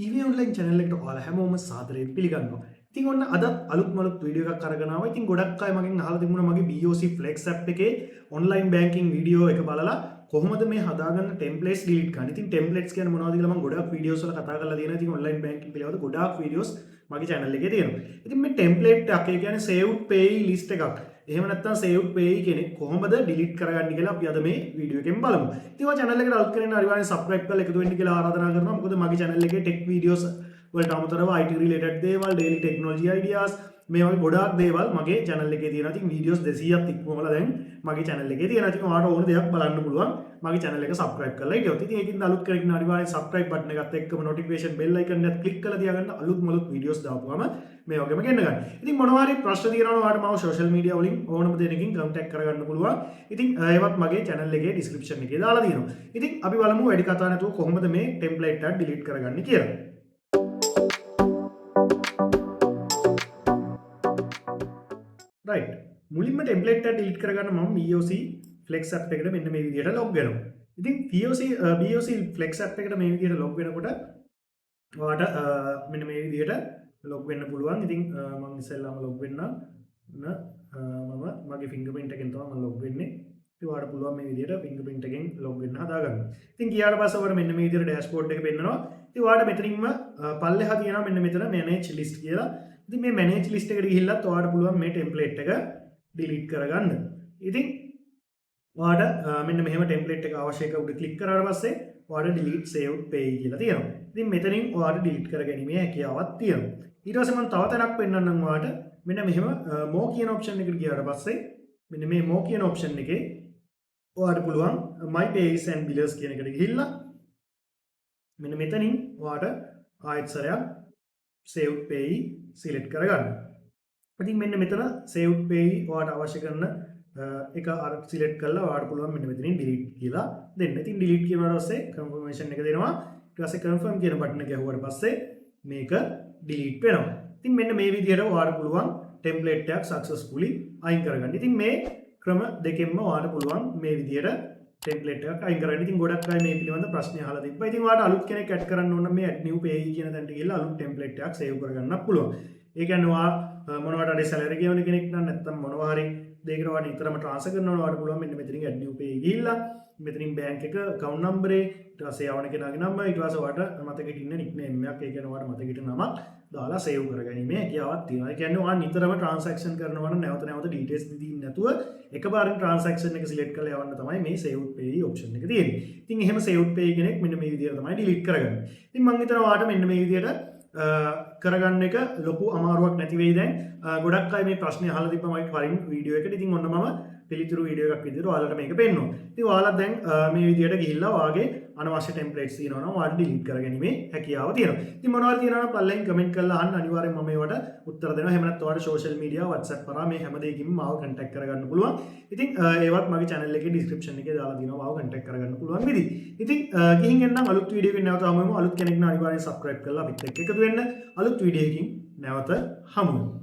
ඉවේ online channel එකට ඔයාලා හැමෝම සාදරයෙන් පිළිගන්නවා. ඉතින් ඔන්න අදත් අලුත් වීඩියෝ එකක් අරගෙන ආවා. ඉතින් ගොඩක් අය මගෙන් අහලා තිබුණා මගේ BOC Flex app එකේ online banking වීඩියෝ එක බලලා කොහොමද මේ හදාගන්න templates delete කරන්නේ. ඉතින් templates කියන්නේ මොනවද කියලා මම ගොඩක් වීඩියෝස් වල කතා කරලා තියෙනවා. ඉතින් online banking පිළිබඳව ගොඩාක් වීඩියෝස් මගේ channel එකේ තියෙනවා. ඉතින් මේ template එකක් ඒ කියන්නේ saved payee list එකක්. එහෙම නැත්නම් saved payee කෙනෙක් කොහොමද delete කරගන්නේ කියලා අපි අද මේ වීඩියෝ එකෙන් බලමු. ඉතින් ඔය channel එකට අලුත් කෙනෙක් අනිවාර්යෙන් subscribe කරලා එකතු වෙන්න කියලා ආරාධනා කරනවා. මොකද මගේ channel එකේ tech videos වලට අමතරව IT related දේවල්, daily technology ideas මේ වගේ ගොඩාක් දේවල් මගේ channel එකේ තියෙනවා. ඉතින් videos 200ක් ඉක්මවලා දැන් මගේ channel එකේ තියෙනවා. ඉතින් ඔයාලට ඕන දෙයක් බලන්න පුළුවන් මගේ channel එක subscribe කරලා හිටියොත්. ඉතින් ඒකින්ද අලුත් කෙනෙක් නම් අනිවාර්යෙන් subscribe button එකත් එක්කම notification bell icon එකත් click කරලා තියාගන්න. අලුත් videos දාපුවම මේ වගේම ගෙන්න ගන්න. ඉතින් මොනවා හරි ප්‍රශ්න තියෙනවා නම් ඔයාලට මාව social media වලින් ඕනම දෙයකින් contact කරගන්න පුළුවන්. ඉතින් ඒවත් මගේ channel එකේ description එකේ දාලා තියෙනවා. ඉතින් අපි බලමු වැඩි කතා නැතුව කොහොමද මේ template එක delete කරගන්නේ කියලා. right මුලින්ම template එක delete කරගන්න මම BOC Flex app එකට මෙන්න මේ විදිහට log වෙනවා. ඉතින් BOC Flex app එකට මේ විදිහට log වෙනකොට ඔයාලට මෙන්න මේ විදිහට log වෙන්න පුළුවන්. ඉතින් මම ඉස්සෙල්ලාම log වෙන්න මම මගේ fingerprint එකෙන් තමයි මම log වෙන්නේ. ඉතින් ඔයාලට පුළුවන් මේ විදිහට fingerprint එකෙන් log වෙන්න හදාගන්න. ඉතින් ගියාට පස්සේ ඔයාලට මෙන්න මේ විදිහට dashboard එක පෙන්නනවා. ඉතින් ඔයාලට මෙතනින්ම පල්ලෙහා තියෙනවා මෙන්න මෙතන manage list කියලා. ඉතින් මේ manage list එකට ගිහිල්ලත් ඔයාලට පුළුවන් මේ template එක delete කරගන්න. ඉතින් ඔයාලට මෙන්න මෙහෙම template එක අවශ්‍ය එක උඩ click කරාට පස්සේ ඔයාලට delete saved payee කියලා තියෙනවා. ඉතින් මෙතනින් ඔයාලට delete කරගැනීමේ හැකියාවක් තියෙනවා. ඊට පස්සේ මම තව තැනක් පෙන්නන්නම් ඔයාලට. මෙන්න මෙහෙම more කියන option එකට ගියාට පස්සේ මෙන්න මේ more කියන option එකේ ඔයාලට පුළුවන් my payees and billers කියන එකට ගිහිල්ලා මෙන්න මෙතනින් ඔයාලට ආයෙත් සරයක් saved payee select කරගන්න. ඉතින් මෙන්න මෙතන saved payee ඔයාලට අවශ්‍ය කරන එක අර select කරලා ඔයාලට පුළුවන් මෙන්න මෙතනින් delete කියලා දෙන්න. ඉතින් delete කියනවාට පස්සේ confirmation එක දෙනවා. ඊට පස්සේ confirm කියන button එක ගැහුවාට පස්සේ මේක delete වෙනවා. ඉතින් මෙන්න මේ විදිහට ඔයාලට පුළුවන් template එකක් successfully අයින් කරගන්න. ඉතින් මේ ක්‍රම දෙකෙන්ම ඔයාලට පුළුවන් මේ විදිහට template එකක් අයින් කරගන්න. ඉතින් ගොඩක් අය මේ පිළිබඳ ප්‍රශ්න අහලා තිබ්බා. ඉතින් ඔයාලට අලුත් කෙනෙක් add කරන්න ඕන නම් මේ add new payee කියන තැනට ගිහලා අලුත් template එකක් save කරගන්නත් පුළුවන්. ඒ කියන්නේ ඔයා මොනවට හරි salary ගෙවන කෙනෙක් නම් නැත්නම් මොනවා හරි දෙයකට ඔයාලට නිතරම transfer කරනවා නම් ඔයාලට පුළුවන් මෙන්න මෙතනින් add new payee ගිහිල්ලා මෙතනින් bank එක account number ඊට පස්සේ යවන කෙනාගේ නම ඊට පස්සේ ඔයාලට මතකෙට ඉන්න nickname එකක් ඒ කියන්නේ ඔයාලට මතකෙට නමක් දාලා save කරගැනීමේ හැකියාවක් තියෙනවා. ඒ කියන්නේ ඔයා නිතරම transaction කරනවා නම් නැවත details දෙන්නේ නැතුව එකපාරින් transaction එක select කරලා යවන්න තමයි මේ saved payee option එක තියෙන්නේ. ඉතින් එහෙම saved payee කෙනෙක් මෙන්න මේ විදිහට තමයි delete කරගන්නේ. ඉතින් මම හිතනවා ඔයාලට මෙන්න මේ විදිහට කරගන්න එක ලොකු අමාරුවක් නැති වෙයි දැන්. ගොඩක් අය මේ ප්‍රශ්නේ අහලා තිබ්බා මගේ කලින් වීඩියෝ එකට. ඉතින් ඔන්න මම පිළිතුරු වීඩියෝ එකක් විදිහට ඔයාලට මේක පෙන්නනවා. ඉතින් ඔයාලා දැන් මේ විදිහට ගිහිල්ලා ඔයාගේ අනවශ්‍ය templates තියෙනවා නම් ඔයාලට delete කරගැනීමේ හැකියාව තියෙනවා. ඉතින් මොනවද තියෙනවා නම් පල්ලෙන් comment කරලා අහන්න අනිවාර්යෙන් මම ඒවට උත්තර දෙනවා. එහෙම නැත්නම් ඔයාලට social media WhatsApp කරා මේ හැම දෙයකින්ම මාව contact කරගන්න පුළුවන්. ඉතින් ඒවත් මගේ channel එකේ description එකේ දාලා තියෙනවා මාව contact කරගන්න පුළුවන් විදි. ඉතින් ගිහින් එන්නම් අලුත් වීඩියෝ එකකින් නැවත හමු වෙමු. අලුත් කෙනෙක් නම් අනිවාර්යෙන් subscribe කරලා අපිත් එක්ක එකතු වෙන්න. අලුත් වීඩියෝ එකකින් නැවත හමු වෙමු.